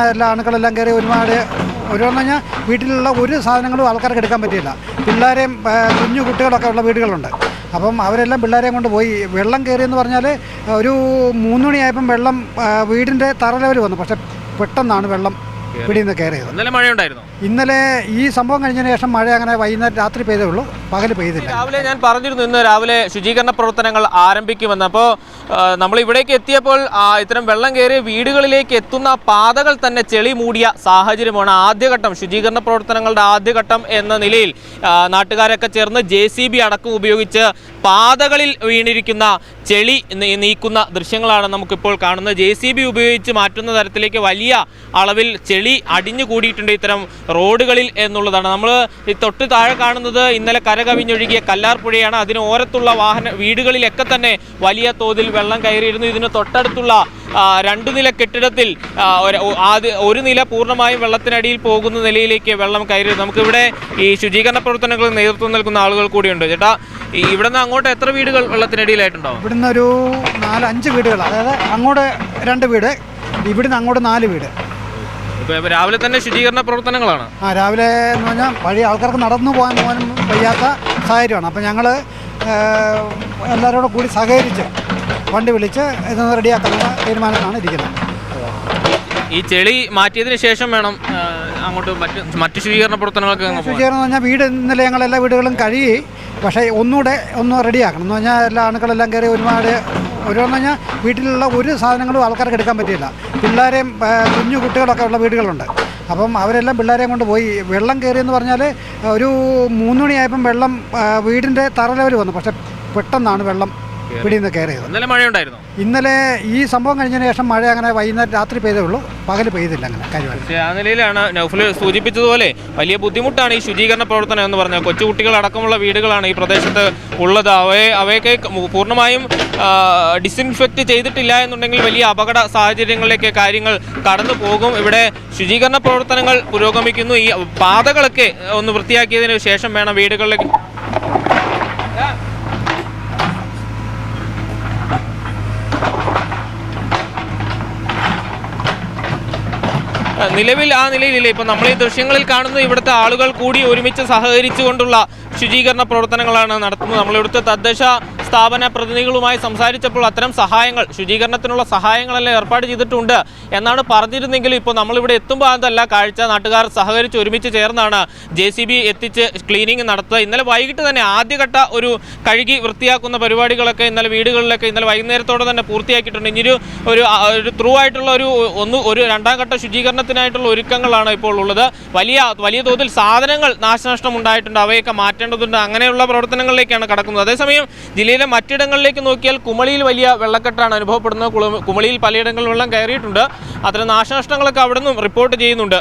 എല്ലാ അണുക്കളെല്ലാം കയറി ഓരോന്ന് പറഞ്ഞാൽ വീട്ടിലുള്ള ഒരു സാധനങ്ങളും ആൾക്കാർക്ക് എടുക്കാൻ പറ്റിയില്ല. പിള്ളേരെയും കുഞ്ഞു കുട്ടികളൊക്കെ ഉള്ള വീടുകളുണ്ട്. അപ്പം അവരെല്ലാം പിള്ളേരെയും കൊണ്ട് പോയി. വെള്ളം കയറിയെന്ന് പറഞ്ഞാൽ ഒരു 3 മണിയായപ്പം വെള്ളം വീടിൻ്റെ തറ ലെവൽ വന്നു. പക്ഷേ പെട്ടെന്നാണ് വെള്ളം പിടിയിൽ നിന്ന് കയറിയത്. ഇന്നലെ മഴയുണ്ടായിരുന്നു. ഇന്നലെ ഈ സംഭവം കഴിഞ്ഞതിന് ശേഷം മഴ അങ്ങനെ വൈകുന്നേരം രാത്രി പെയ്തേ ഉള്ളൂ, പകൽ പെയ്തില്ല. രാവിലെ ഞാൻ പറഞ്ഞിരുന്നു ഇന്ന് രാവിലെ ശുചീകരണ പ്രവർത്തനങ്ങൾ ആരംഭിക്കുമെന്ന്. അപ്പോൾ നമ്മൾ ഇവിടേക്ക് എത്തിയപ്പോൾ ഇത്തരം വെള്ളം കയറിയ വീടുകളിലേക്ക് എത്തുന്ന പാതകൾ തന്നെ ചെളി മൂടിയ സാഹചര്യമാണ്. ആദ്യഘട്ടം ശുചീകരണ പ്രവർത്തനങ്ങളുടെ ആദ്യഘട്ടം എന്ന നിലയിൽ നാട്ടുകാരൊക്കെ ചേർന്ന് JCB അടക്കം ഉപയോഗിച്ച് പാതകളിൽ വീണിരിക്കുന്ന ചെളി നീക്കുന്ന ദൃശ്യങ്ങളാണ് നമുക്കിപ്പോൾ കാണുന്നത്. JCB ഉപയോഗിച്ച് മാറ്റുന്ന തരത്തിലേക്ക് വലിയ അളവിൽ ചെളി അടിഞ്ഞു കൂടിയിട്ടുണ്ട് ഇത്തരം റോഡുകളിൽ എന്നുള്ളതാണ്. നമ്മൾ ഈ തൊട്ട് താഴെ കാണുന്നത് ഇന്നലെ കരകവിഞ്ഞൊഴുകിയ കല്ലാർ പുഴയാണ്. അതിന് ഓരത്തുള്ള വീടുകളിലൊക്കെ തന്നെ വലിയ തോതിൽ വെള്ളം കയറിയിരുന്നു. ഇതിന് തൊട്ടടുത്തുള്ള 2 നില കെട്ടിടത്തിൽ ഒരു നില പൂർണ്ണമായും വെള്ളത്തിനടിയിൽ പോകുന്ന നിലയിലേക്ക് വെള്ളം കയറി. നമുക്കിവിടെ ഈ ശുചീകരണ പ്രവർത്തനങ്ങൾക്ക് നേതൃത്വം നൽകുന്ന ആളുകൾ കൂടിയുണ്ട്. ചേട്ടാ, ഇവിടെ നിന്ന് അങ്ങോട്ട് എത്ര വീടുകൾ വെള്ളത്തിനടിയിലായിട്ടുണ്ടാവും? ഇവിടുന്ന് ഒരു 4-5 വീടുകൾ, അതായത് അങ്ങോട്ട് 2 വീട്, ഇവിടുന്ന് അങ്ങോട്ട് 4 വീട്. ഇപ്പോൾ രാവിലെ തന്നെ ശുചീകരണ പ്രവർത്തനങ്ങളാണ്. രാവിലെ എന്ന് പറഞ്ഞാൽ വഴി ആൾക്കാർക്ക് നടന്നു പോകാനും വയ്യാത്ത സാഹചര്യമാണ്. അപ്പം ഞങ്ങൾ എല്ലാവരോടും കൂടി സഹകരിച്ച് വണ്ടി വിളിച്ച് ഇതൊന്ന് റെഡിയാക്കാനുള്ള തീരുമാനമാണ് ഇരിക്കുന്നത്. ഈ ചെളി മാറ്റിയതിന് ശേഷം വേണം അങ്ങോട്ട് മറ്റ് ശുചീകരണ പ്രവർത്തനങ്ങൾക്ക്. ശുചീകരണം എന്ന് പറഞ്ഞാൽ വീട് ഇന്നലെ ഞങ്ങൾ എല്ലാ വീടുകളും കഴുകി, പക്ഷേ ഒന്നുകൂടെ ഒന്ന് റെഡിയാക്കണം. എന്ന് പറഞ്ഞാൽ എല്ലാ അണുക്കളെല്ലാം കയറി ഓരോന്ന് പറഞ്ഞാൽ വീട്ടിലുള്ള ഒരു സാധനങ്ങളും ആൾക്കാർക്ക് എടുക്കാൻ പറ്റിയില്ല. പിള്ളേരെയും കുഞ്ഞു കുട്ടികളൊക്കെ ഉള്ള വീടുകളുണ്ട്. അപ്പം അവരെല്ലാം പിള്ളേരെയും കൊണ്ട് പോയി. വെള്ളം കയറിയെന്ന് പറഞ്ഞാൽ ഒരു 3 മണിയായപ്പം വെള്ളം വീടിൻ്റെ തറ ലെവൽ വന്നു. പക്ഷേ പെട്ടെന്നാണ് വെള്ളം പിടിയിൽ നിന്ന് കയറിയത്. ഇന്നലെ മഴയുണ്ടായിരുന്നു. ഇന്നലെ ഈ സംഭവം കഴിഞ്ഞതിന് ശേഷം മഴ അങ്ങനെ വൈകുന്നേരം രാത്രി പെയ്തേ ഉള്ളൂ, പകൽ പെയ്തില്ല അങ്ങനെ കാര്യമായിട്ട്. ആ നിലയിലാണ് നൗഫൽ സൂചിപ്പിച്ചതുപോലെ വലിയ ബുദ്ധിമുട്ടാണ് ഈ ശുചീകരണ പ്രവർത്തനം എന്ന് പറഞ്ഞാൽ. കൊച്ചുകുട്ടികളടക്കമുള്ള വീടുകളാണ് ഈ പ്രദേശത്ത് ഉള്ളത്. അവയൊക്കെ പൂർണ്ണമായും ഡിസിൻഫെക്റ്റ് ചെയ്തിട്ടില്ല എന്നുണ്ടെങ്കിൽ വലിയ അപകട സാഹചര്യങ്ങളിലേക്ക് കാര്യങ്ങൾ കടന്നു പോകും. ഇവിടെ ശുചീകരണ പ്രവർത്തനങ്ങൾ പുരോഗമിക്കുന്നു. ഈ പാതകളൊക്കെ ഒന്ന് വൃത്തിയാക്കിയതിന് ശേഷം വേണം വീടുകളിലേക്ക്. നിലവിൽ ആ നിലയിലില്ല. ഇപ്പം നമ്മൾ ഈ ദൃശ്യങ്ങളിൽ കാണുന്നത് ഇവിടുത്തെ ആളുകൾ കൂടി ഒരുമിച്ച് സഹകരിച്ചുകൊണ്ടുള്ള ശുചീകരണ പ്രവർത്തനങ്ങളാണ് നടത്തുന്നത്. നമ്മളിവിടുത്തെ തദ്ദേശ സ്ഥാപന പ്രതിനിധികളുമായി സംസാരിച്ചപ്പോൾ അത്തരം സഹായങ്ങൾ, ശുചീകരണത്തിനുള്ള സഹായങ്ങളെല്ലാം ഏർപ്പാട് ചെയ്തിട്ടുണ്ട് എന്നാണ് പറഞ്ഞിരുന്നെങ്കിലും ഇപ്പോൾ നമ്മളിവിടെ എത്തുമ്പോൾ അതല്ല കാഴ്ച. നാട്ടുകാർ സഹകരിച്ച് ഒരുമിച്ച് ചേർന്നാണ് JCB എത്തിച്ച് ക്ലീനിങ് നടത്തുക. ഇന്നലെ വൈകിട്ട് തന്നെ ആദ്യഘട്ട ഒരു കഴുകി വൃത്തിയാക്കുന്ന പരിപാടികളൊക്കെ ഇന്നലെ വീടുകളിലൊക്കെ ഇന്നലെ വൈകുന്നേരത്തോടെ തന്നെ പൂർത്തിയാക്കിയിട്ടുണ്ട്. ഇനിയൊരു ത്രൂ ആയിട്ടുള്ള ഒരു 2ാം ഘട്ട ശുചീകരണത്തിനായിട്ടുള്ള ഒരുക്കങ്ങളാണ് ഇപ്പോൾ ഉള്ളത്. വലിയ തോതിൽ സാധനങ്ങൾ നാശനഷ്ടം ഉണ്ടായിട്ടുണ്ട്, അവയൊക്കെ മാറ്റേണ്ടതുണ്ട്. അങ്ങനെയുള്ള പ്രവർത്തനങ്ങളിലേക്കാണ് കടക്കുന്നത്. അതേസമയം ജില്ലയിലെ മറ്റിടങ്ങളിലേക്ക് നോക്കിയാൽ കുമളിയിൽ വലിയ വെള്ളക്കെട്ടാണ് അനുഭവപ്പെടുന്നത്. കുമളിയിൽ പലയിടങ്ങളിൽ വെള്ളം കയറിയിട്ടുണ്ട്. അത്തരം നാശനഷ്ടങ്ങളൊക്കെ അവിടെ നിന്നും റിപ്പോർട്ട് ചെയ്യുന്നുണ്ട്.